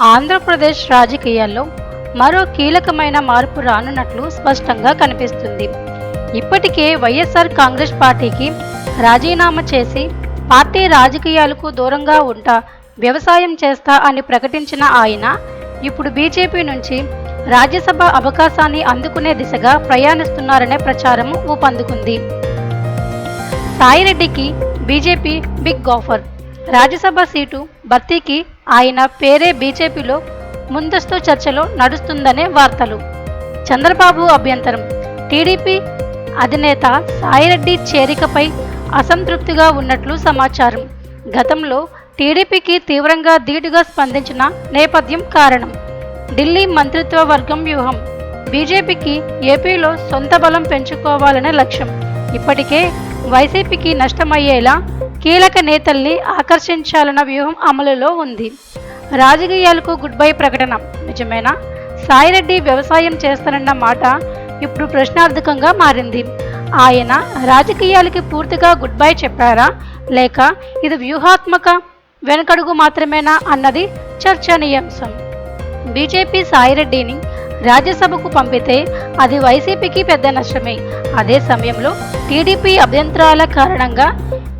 ఆంధ్రప్రదేశ్ రాజకీయాల్లో మరో కీలకమైన మార్పు రానున్నట్లు స్పష్టంగా కనిపిస్తుంది. ఇప్పటికే వైఎస్ఆర్ కాంగ్రెస్ పార్టీకి రాజీనామా చేసి పార్టీ రాజకీయాలకు దూరంగా ఉంటా, వ్యవసాయం చేస్తా అని ప్రకటించిన ఆయన ఇప్పుడు బీజేపీ నుంచి రాజ్యసభ అవకాశాన్ని అందుకునే దిశగా ప్రయాణిస్తున్నారనే ప్రచారం ఊపందుకుంది. సాయిరెడ్డికి BJP big offer. Rajya Sabha seat భర్తీకి ఆయన పేరే బీజేపీలో ముందస్తు చర్చలో నడుస్తుందనే వార్తలు. చంద్రబాబు అభ్యంతరం. టీడీపీ అధినేత సాయిరెడ్డి చేరికపై అసంతృప్తిగా ఉన్నట్లు సమాచారం. గతంలో టీడీపీకి తీవ్రంగా ధీటుగా స్పందించిన నేపథ్యం కారణం. ఢిల్లీ మంత్రిత్వ వర్గం వ్యూహం. బీజేపీకి ఏపీలో సొంత బలం పెంచుకోవాలనే లక్ష్యం. ఇప్పటికే వైసీపీకి నష్టమయ్యేలా కీలక నేతల్ని ఆకర్షించాలన్న వ్యూహం అమలులో ఉంది. రాజకీయాలకు గుడ్ బై ప్రకటన నిజమేనా? సాయిరెడ్డి వ్యవసాయం చేస్తానన్న మాట ఇప్పుడు ప్రశ్నార్థకంగా మారింది. ఆయన రాజకీయాలకి పూర్తిగా గుడ్ బై చెప్పారా, లేక ఇది వ్యూహాత్మక వెనకడుగు మాత్రమేనా అన్నది చర్చనీయాంశం. బీజేపీ సాయిరెడ్డిని రాజ్యసభకు పంపితే అది వైసీపీకి పెద్ద నష్టమే. అదే సమయంలో టీడీపీ అభ్యంతరాల కారణంగా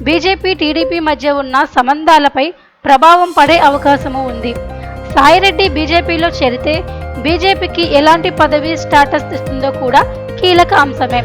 బీజేపీ టీడీపీ మధ్య ఉన్న సంబంధాలపై ప్రభావం పడే అవకాశము ఉంది. సాయిరెడ్డి బీజేపీలో చేరితే బీజేపీకి ఎలాంటి పదవి స్టేటస్ ఇస్తుందో కూడా కీలక అంశమే.